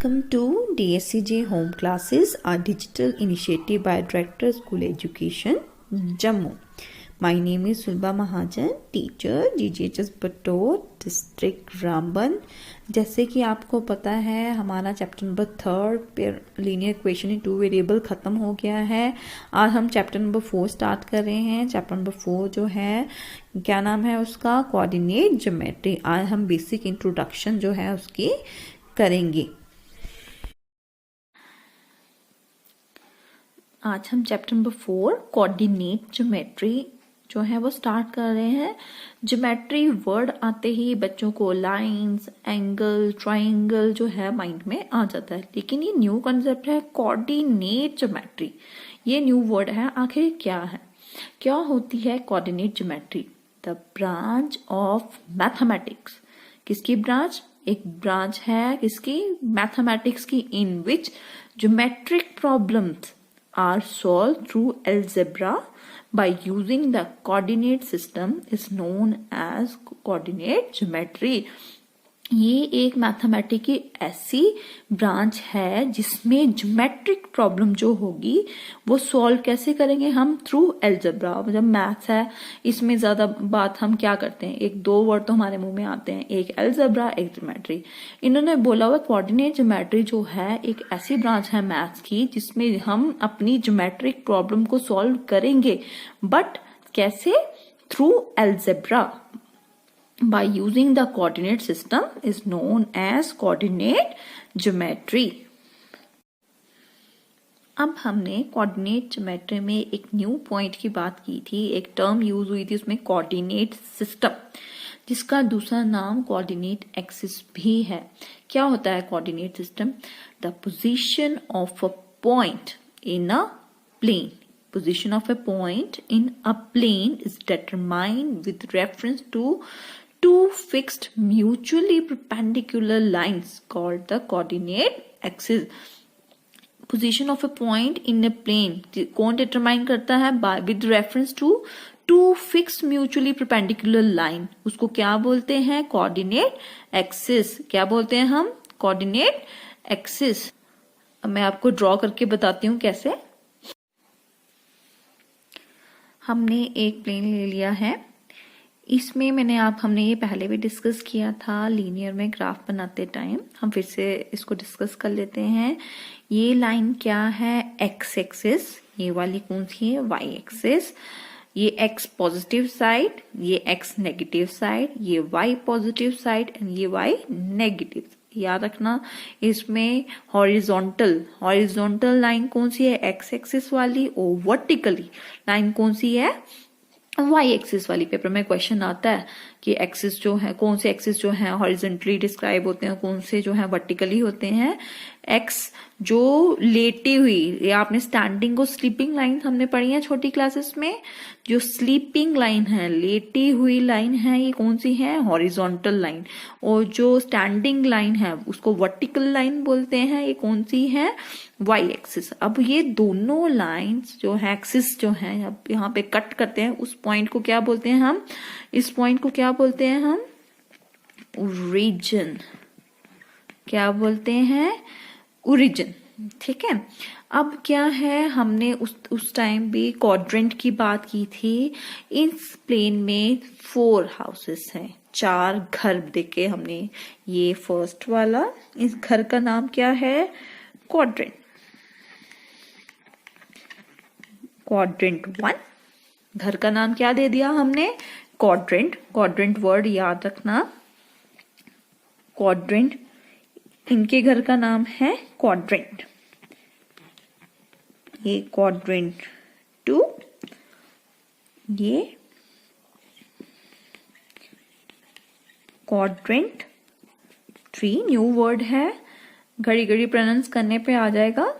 Welcome to DSCJ Home Classes, a digital initiative by Director School Education, Jammu. My name is Sulba Mahajan, teacher GGHS बटोर district Ramban. जैसे कि आपको पता है हमारा chapter number 3 linear equation in 2 variable ख़त्म हो गया है। आज हम चैप्टर नंबर 4 स्टार्ट कर रहे हैं। चैप्टर नंबर 4 जो है क्या नाम है उसका, कोऑर्डिनेट ज्योमेट्री। आज हम बेसिक इंट्रोडक्शन जो है उसकी करेंगे। आज हम चैप्टर नंबर 4 कोऑर्डिनेट ज्योमेट्री जो है वो स्टार्ट कर रहे हैं। ज्योमेट्री वर्ड आते ही बच्चों को लाइंस, एंगल, ट्रायंगल जो है माइंड में आ जाता है, लेकिन ये न्यू कॉन्सेप्ट है कोऑर्डिनेट ज्योमेट्री। ये न्यू वर्ड है, आखिर क्या है, क्या होती है coordinate geometry? The branch of mathematics. किसकी ब्रांच? एक ब्रांच है किसकी? मैथमेटिक्स की, in which geometric problems are solved through algebra by using the coordinate system is known as coordinate geometry। ये एक मैथमेटिक्स की ऐसी ब्रांच है जिसमें ज्योमेट्रिक प्रॉब्लम जो होगी वो सॉल्व कैसे करेंगे हम? Through algebra. जब मैथ्स है इसमें ज्यादा बात हम क्या करते हैं, एक दो वर्ड तो हमारे मुंह में आते हैं, एक एल्जेब्रा, एक ज्योमेट्री। इन्होंने बोला हुआ कोऑर्डिनेट ज्योमेट्री जो है एक ऐसी ब्रांच है मैथ्स की जिसमें हम अपनी ज्योमेट्रिक प्रॉब्लम को सॉल्व करेंगे, बट कैसे? Through algebra by using the coordinate system is known as coordinate geometry। अब हमने कोऑर्डिनेट ज्योमेट्री में एक न्यू पॉइंट की बात की थी, एक टर्म यूज हुई थी उसमें कोऑर्डिनेट सिस्टम, जिसका दूसरा नाम कोऑर्डिनेट एक्सिस भी है। क्या होता है coordinate system? The position of a point in a plane. Position of a point in a plane is determined with reference to two fixed mutually perpendicular lines called the coordinate axis। Position of a point in a plane कौन determine करता है? with reference to two fixed mutually perpendicular line। उसको क्या बोलते हैं? coordinate axis। क्या बोलते हैं हम? coordinate axis। मैं आपको ड्रॉ करके बताती हूँ कैसे। हमने एक प्लेन ले लिया है, इसमें हमने ये पहले भी डिस्कस किया था लीनियर में ग्राफ बनाते टाइम। हम फिर से इसको डिस्कस कर लेते हैं। ये लाइन क्या है? X axis. ये वाली कौन सी है? Y axis. ये एक्स पॉजिटिव साइड, ये एक्स नेगेटिव साइड, ये वाई पॉजिटिव साइड एंड ये वाई नेगेटिव। याद रखना इसमें हॉरिजॉन्टल लाइन कौन सी है? एक्स एक्सिस वाली। और वर्टिकली लाइन कौन सी है? वाई एक्सिस वाली। पेपर में क्वेश्चन आता है कि एक्सिस जो है, कौन से एक्सिस जो है हॉरिजॉन्टली डिस्क्राइब होते हैं, कौन से जो है वर्टिकली होते हैं। एक्स जो लेटी हुई, या आपने स्टैंडिंग को स्लीपिंग लाइन हमने पढ़ी है छोटी क्लासेस में। जो स्लीपिंग लाइन है, लेटी हुई लाइन है, ये कौन सी है? Horizontal line. और जो स्टैंडिंग लाइन है उसको वर्टिकल लाइन बोलते हैं, ये कौन सी है? Y axis. अब ये दोनों लाइंस जो है, एक्सिस जो है, अब यहाँ पे कट करते हैं, उस पॉइंट को क्या बोलते हैं हम? इस पॉइंट को क्या बोलते हैं हम? ओरिजिन। क्या बोलते हैं? ओरिजिन। ठीक है। अब क्या है, हमने उस टाइम भी क्वाड्रेंट की बात की थी। इस प्लेन में 4 हाउसेस हैं, 4 घर देखे हमने। ये फर्स्ट वाला, इस घर का नाम क्या है? क्वाड्रेंट। क्वाड्रेंट 1 घर का नाम क्या दे दिया हमने? क्वाड्रेंट। क्वाड्रेंट वर्ड याद रखना। क्वाड्रेंट, इनके घर का नाम है क्वाड्रेंट। ये क्वाड्रेंट 2, ये क्वाड्रेंट 3। न्यू वर्ड है, घड़ी घड़ी प्रोनाउंस करने पे आ जाएगा।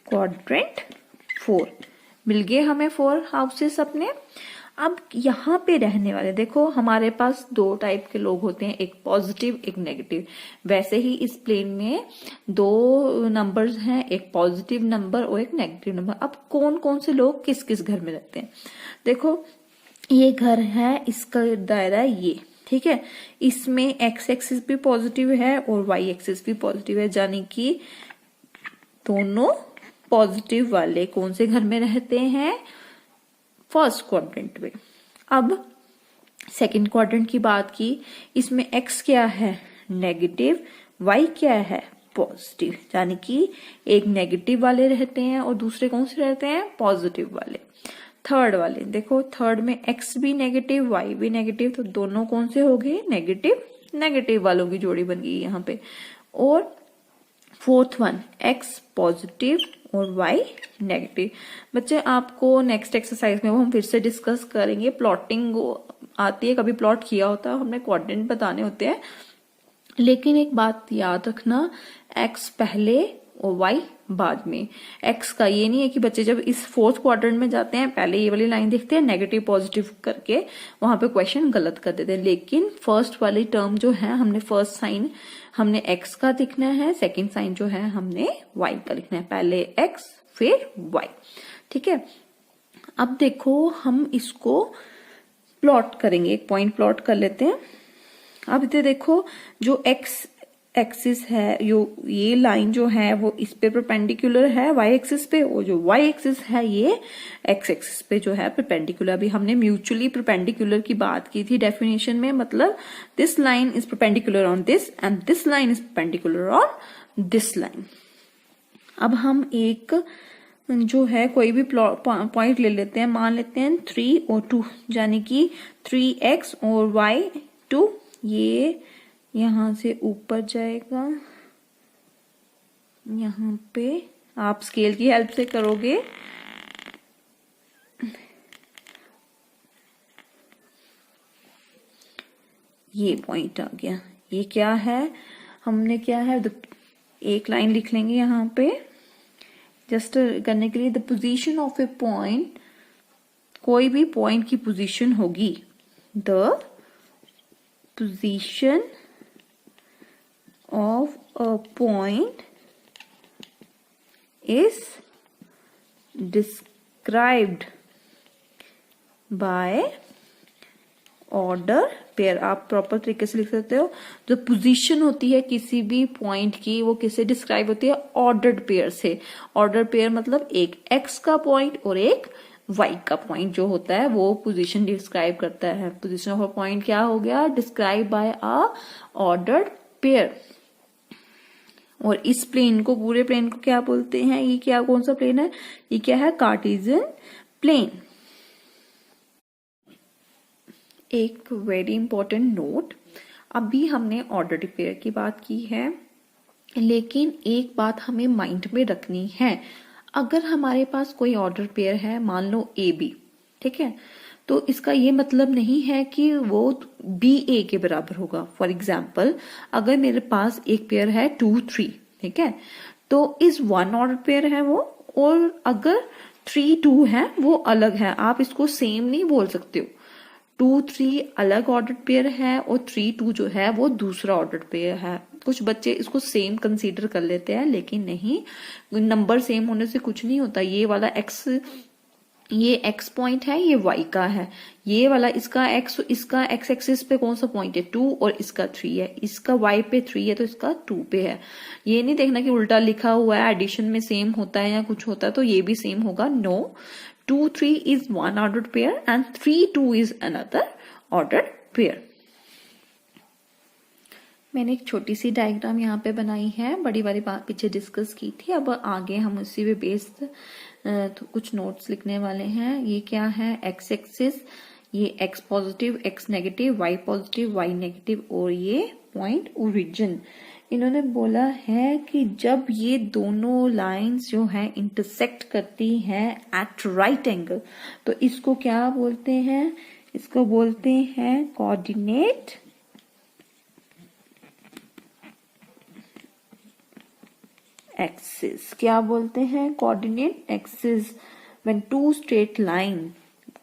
क्वाड्रेंट 4। मिल गए हमें 4 हाउसेस अपने। अब यहाँ पे रहने वाले, देखो हमारे पास 2 टाइप के लोग होते हैं, एक पॉजिटिव एक नेगेटिव। वैसे ही इस प्लेन में 2 नंबर्स हैं, एक पॉजिटिव नंबर और एक नेगेटिव नंबर। अब कौन कौन से लोग किस किस घर में रहते हैं? देखो ये घर है, इसका दायरा ये, ठीक है, इसमें एक्स एक्सिस भी पॉजिटिव है और वाई एक्सिस भी पॉजिटिव है, यानी कि दोनों पॉजिटिव वाले कौन से घर में रहते हैं, फर्स्ट क्वाड्रेंट में। अब सेकंड क्वाड्रेंट की बात की, इसमें एक्स क्या है, नेगेटिव, वाई क्या है, पॉजिटिव, यानी कि एक नेगेटिव वाले रहते हैं और दूसरे कौन से रहते हैं, पॉजिटिव वाले। थर्ड वाले देखो, थर्ड में एक्स भी नेगेटिव, वाई भी नेगेटिव, तो दोनों कौन से हो गए, नेगेटिव नेगेटिव वालों की जोड़ी बन गई यहाँ पे। और फोर्थ वन, एक्स पॉजिटिव और वाई नेगेटिव। बच्चे आपको नेक्स्ट एक्सरसाइज में वो हम फिर से डिस्कस करेंगे, प्लॉटिंग आती है, कभी प्लॉट किया होता है, हमने क्वाड्रेंट बताने होते हैं। लेकिन एक बात याद रखना, एक्स पहले और वाई बाद में। एक्स का ये नहीं है कि बच्चे जब इस फोर्थ क्वाड्रेंट में जाते हैं पहले ये वाली लाइन देखते हैं, नेगेटिव पॉजिटिव करके वहां पे क्वेश्चन गलत कर देते हैं। लेकिन फर्स्ट वाली टर्म जो है, हमने फर्स्ट साइन हमने एक्स का लिखना है, सेकेंड साइन जो है हमने वाई का लिखना है, पहले एक्स फिर वाई। ठीक है, अब देखो हम इसको प्लॉट करेंगे, एक पॉइंट प्लॉट कर लेते हैं। अब इधर देखो, जो एक्स एक्सिस है, ये लाइन जो है वो इस पे परपेंडिकुलर है वाई एक्सिस पे, और जो वाई एक्सिस है ये एक्स एक्सिस पे जो है परपेंडिकुलर। अभी हमने म्यूचुअली परपेंडिकुलर की बात की थी डेफिनेशन में, मतलब this line is perpendicular on this and this line is perpendicular on this line. अब हम एक जो है कोई भी पॉइंट ले लेते हैं, मान लेते हैं 3 और 2, यानी कि 3x और y 2, ये यहां से ऊपर जाएगा, यहां पे आप स्केल की हेल्प से करोगे, ये पॉइंट आ गया। ये क्या है, हमने क्या है, एक लाइन लिख लेंगे यहां पे जस्ट करने के लिए। The position of A point, कोई भी पॉइंट की पोजीशन होगी, the position of a point is described by order pair. आप प्रॉपर तरीके से लिख सकते हो, जो पोजीशन होती है किसी भी पॉइंट की वो किससे डिस्क्राइब होती है, ऑर्डर्ड पेयर से। ऑर्डर पेयर मतलब एक एक्स का पॉइंट और एक वाई का पॉइंट जो होता है वो पोजीशन डिस्क्राइब करता है। पोजीशन ऑफ अ पॉइंट क्या हो गया, describe by a ordered pair. और इस प्लेन को, पूरे प्लेन को क्या बोलते हैं, ये क्या, कौन सा प्लेन है, ये क्या है, कार्टेशियन प्लेन। एक वेरी इंपॉर्टेंट नोट, अभी हमने ऑर्डर्ड पेयर की बात की है, लेकिन एक बात हमें माइंड में रखनी है। अगर हमारे पास कोई ऑर्डर पेयर है, मान लो ए बी, ठीक है, तो इसका ये मतलब नहीं है कि वो बी ए के बराबर होगा। फॉर एग्जाम्पल, अगर मेरे पास एक पेयर है 2 3, ठीक है, तो इस वन ऑर्डर पेयर है वो, और अगर 3 2 है वो अलग है, आप इसको सेम नहीं बोल सकते हो। 2 3 अलग ऑर्डर पेयर है और 3 2 जो है वो दूसरा ऑर्डर पेयर है। कुछ बच्चे इसको सेम कंसीडर कर लेते हैं, लेकिन नहीं, नंबर सेम होने से कुछ नहीं होता। ये वाला एक्स, ये एक्स पॉइंट है, ये वाई का है, ये वाला इसका एक्स, इसका एक्स एक्सिस पे कौन सा पॉइंट है 2 और इसका 3 है, इसका वाई पे 3 है तो इसका 2 पे है। ये नहीं देखना कि उल्टा लिखा हुआ है, एडिशन में सेम होता है या कुछ होता है तो ये भी सेम होगा, no. 2 3 is one ordered pair and 3 2 is another ordered pair. मैंने एक छोटी सी डायग्राम यहाँ पे बनाई है, बड़ी बारी बात पीछे डिस्कस की थी। अब आगे हम उसी पे बेस्ड तो कुछ नोट्स लिखने वाले हैं। ये क्या है, एक्स एक्सिस, ये x positive, x negative, y positive, y negative, और ये पॉइंट ओरिजिन। इन्होंने बोला है कि जब ये दोनों लाइंस जो है इंटरसेक्ट करती हैं एट राइट एंगल, तो इसको क्या बोलते हैं, इसको बोलते हैं कोऑर्डिनेट एक्सिस। क्या बोलते हैं, coordinate axis. When two straight line,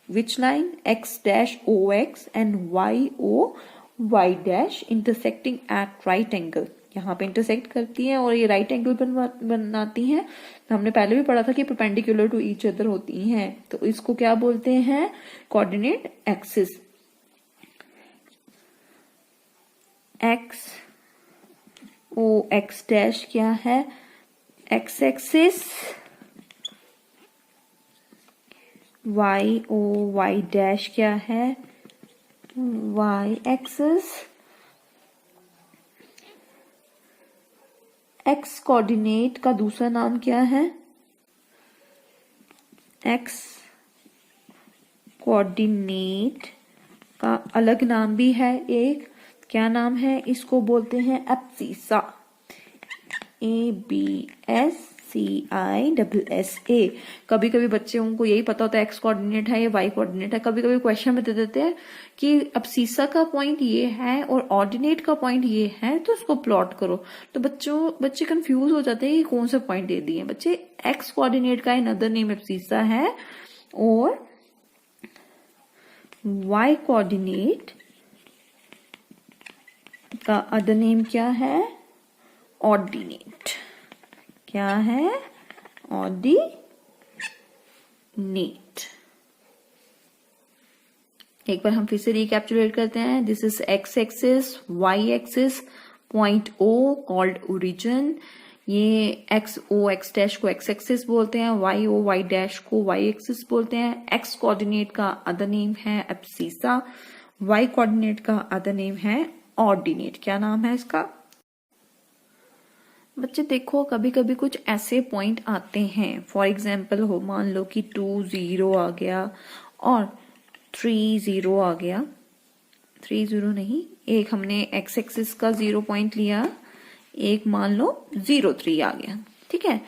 which line, x dash o x and y o y dash intersecting at right angle, यहाँ पे इंटरसेक्ट करती हैं और ये राइट एंगल बनाती हैं। तो हमने पहले भी पढ़ा था कि परपेंडिकुलर टू ईच अदर होती हैं, तो इसको क्या बोलते हैं, coordinate axis. X o x dash क्या है, x axis, y o y dash क्या है, वाई एक्सिस, एक्स कोऑर्डिनेट का दूसरा नाम क्या है, एक्स कोऑर्डिनेट का अलग नाम भी है एक, क्या नाम है, इसको बोलते हैं एब्सिसा, ABSCISSA। कभी कभी बच्चों को यही पता होता है एक्स कोऑर्डिनेट है या वाई कोऑर्डिनेट है, कभी कभी क्वेश्चन में दे देते हैं कि एब्सिसा का पॉइंट ये है और ऑर्डिनेट का पॉइंट ये है, तो उसको प्लॉट करो। तो बच्चे कंफ्यूज हो जाते हैं कि कौन सा पॉइंट दे दिए। बच्चे एक्स कोऑर्डिनेट का अनदर नेम एब्सिसा है और y कोऑर्डिनेट का अदर नेम क्या है, ऑर्डिनेट। क्या है, ऑर्डिनेट। एक बार हम फिर से रिकैप्चुलेट करते हैं। This is x axis, y axis, point o called origin. ये एक्स ओ एक्स डैश को एक्स एक्सिस बोलते हैं, वाई ओ वाई डैश को वाई एक्सिस बोलते हैं। एक्स कोऑर्डिनेट का अदर नेम है एब्सिसा, वाई कोऑर्डिनेट का अदर नेम है ऑर्डिनेट। क्या नाम है इसका? बच्चे देखो कभी कभी कुछ ऐसे पॉइंट आते हैं, फॉर एग्जाम्पल हो मान लो कि 2 0 आ गया और 3 0 आ गया, 3 0 नहीं, एक हमने एक्स एक्सिस का 0 पॉइंट लिया, एक मान लो 0 3 आ गया। ठीक है,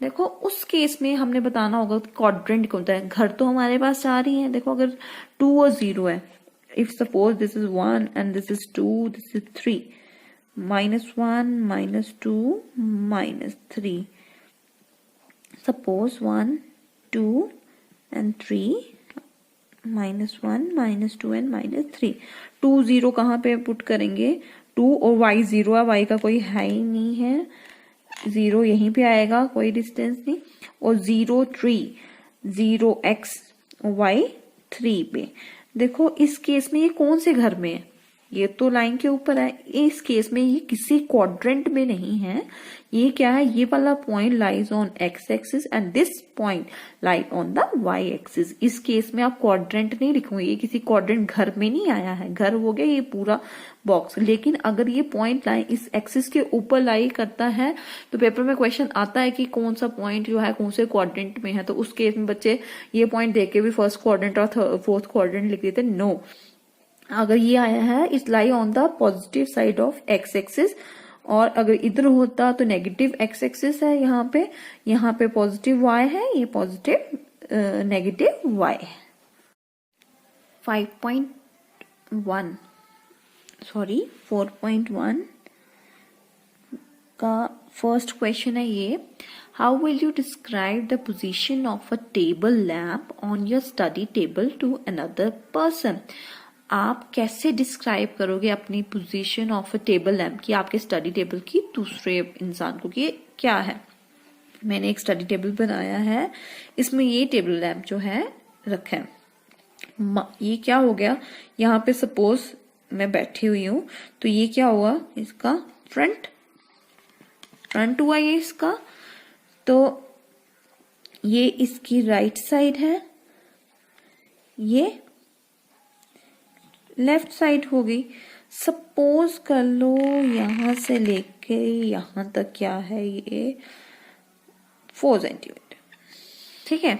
देखो उस केस में हमने बताना होगा क्वाड्रेंट कौन सा है। घर तो हमारे पास 4 ही है। देखो अगर 2 और 0 है, if suppose this is 1 and this is 2, this is 3, -1 -2 -3, suppose 1 2 and 3, -1 -2 and -3। 2 0 कहाँ पे पुट करेंगे? 2 और y 0 है, y का कोई है ही नहीं है, 0 यहीं पे आएगा, कोई डिस्टेंस नहीं। और 0 3, 0 x y 3 पे। देखो इस केस में ये कौन से घर में है? ये तो लाइन के ऊपर है। इस केस में ये किसी क्वाड्रेंट में नहीं है। ये क्या है? ये वाला point lies on x axis and this point lie on the y axis. इस केस में आप क्वाड्रेंट नहीं लिखोगे, ये किसी क्वाड्रेंट घर में नहीं आया है। घर हो गया ये पूरा बॉक्स। लेकिन अगर ये पॉइंट लाई इस एक्सिस के ऊपर लाई करता है तो पेपर में क्वेश्चन आता है कि कौन सा पॉइंट जो है कौन से क्वाड्रेंट में है। तो उस केस में बच्चे ये पॉइंट देख के भी फर्स्ट क्वाड्रेंट और फोर्थ क्वाड्रेंट लिख देते। नो, अगर ये आया है इस लाई on the positive side of x axis, और अगर इधर होता तो नेगेटिव एक्स एक्सिस है यहाँ पे पॉजिटिव वाई है, ये पॉजिटिव नेगेटिव वाई है। 4.1 का फर्स्ट क्वेश्चन है ये। How will you describe the position of a table lamp on your study table to another person? आप कैसे डिस्क्राइब करोगे अपनी position of a table lamp की, आपके स्टडी टेबल की, दूसरे इंसान को कि ये क्या है? मैंने एक स्टडी टेबल बनाया है, इसमें ये टेबल लैम्प जो है रखा है। ये क्या हो गया? यहाँ पे सपोज मैं बैठी हुई हूं तो ये क्या हुआ? इसका फ्रंट हुआ ये इसका। तो ये इसकी राइट साइड है, ये लेफ्ट साइड हो गई। सपोज कर लो यहां से लेके यहां तक क्या है, ये 4 सेंटीमीटर। ठीक है,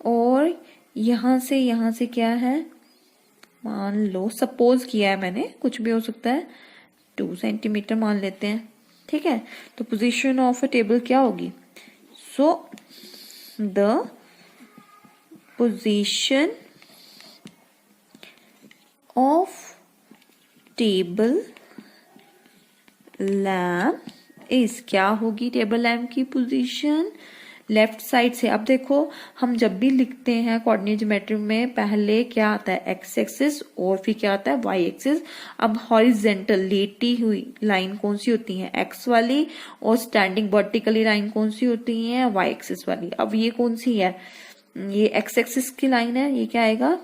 और यहां से क्या है? मान लो सपोज किया है मैंने, कुछ भी हो सकता है, 2 सेंटीमीटर मान लेते हैं। ठीक है, तो पोजीशन ऑफ अ टेबल क्या होगी? So the position of table lamp is, क्या होगी टेबल लैम्प की पोजीशन? लेफ्ट साइड से। अब देखो हम जब भी लिखते हैं कोऑर्डिनेट ज्योमेट्री में पहले क्या आता है? एक्स एक्सिस और फिर क्या आता है? Y axis. अब हॉरिजेंटल लेटी हुई लाइन कौन सी होती है? एक्स वाली। और स्टैंडिंग वर्टिकली लाइन कौन सी होती है? वाई एक्सिस वाली। अब ये कौन सी है? ये एक्स एक्सिस की लाइन है, ये क्या आएगा?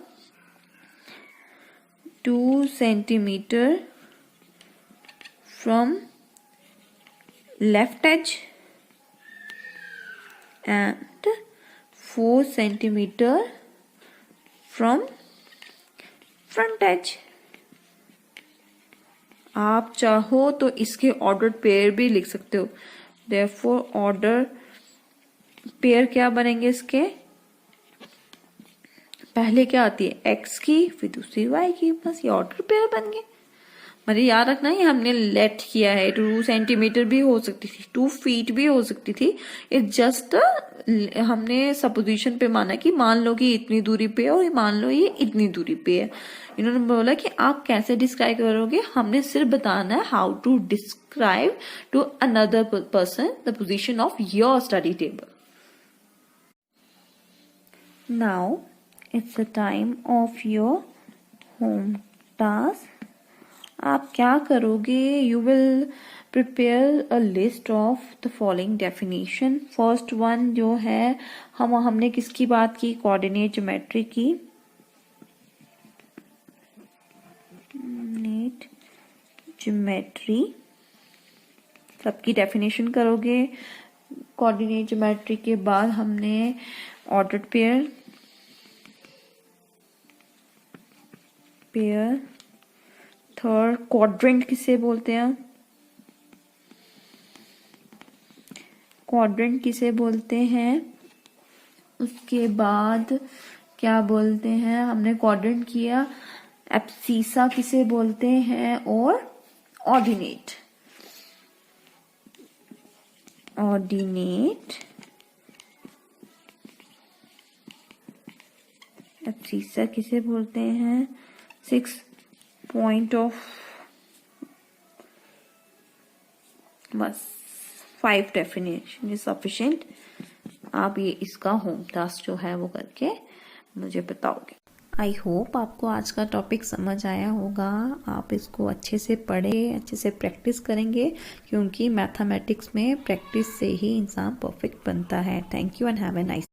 2 centimetre from left edge and 4 centimeter from front edge. आप चाहो तो इसके ऑर्डर्ड पेयर भी लिख सकते हो. Therefore ऑर्डर पेयर क्या बनेंगे इसके, पहले क्या आती है x की, फिर दूसरी y की, बस ये ऑर्डर पेयर बन गए. मतलब याद रखना ये हमने लेट किया है. 2 सेंटीमीटर भी हो सकती थी, 2 फीट भी हो सकती थी. इट जस्ट हमने सपोजिशन पे माना कि मान लो कि इतनी दूरी पे है और मान लो ये इतनी दूरी पे है. इन्होंने बोला कि आप कैसे डिस्क्राइब करोगे, हमने सिर्फ बताना है how to describe to another person the position of your study table. Now it's the time of your home task. आप क्या करोगे, you will prepare a list of the following definition. First one जो है हमने किसकी बात की, coordinate geometry की. कोऑर्डिनेट ज्योमेट्री सबकी डेफिनेशन करोगे. कोऑर्डिनेट ज्योमेट्री के बाद हमने ऑर्डर्ड पेयर थर्ड क्वाड्रेंट किसे बोलते हैं, क्वाड्रेंट किसे बोलते हैं. उसके बाद क्या बोलते हैं, हमने क्वाड्रेंट किया. एब्सीसा किसे बोलते हैं, और ऑर्डिनेट एब्सीसा किसे बोलते हैं. 6 पॉइंट ऑफ बस 5 डेफिनेशन इज सफिशिएंट. आप ये इसका होम टास्क जो है वो करके मुझे बताओगे. आई होप आपको आज का टॉपिक समझ आया होगा. आप इसको अच्छे से पढ़े, अच्छे से प्रैक्टिस करेंगे, क्योंकि मैथमेटिक्स में प्रैक्टिस से ही इंसान परफेक्ट बनता है. Thank you and have a nice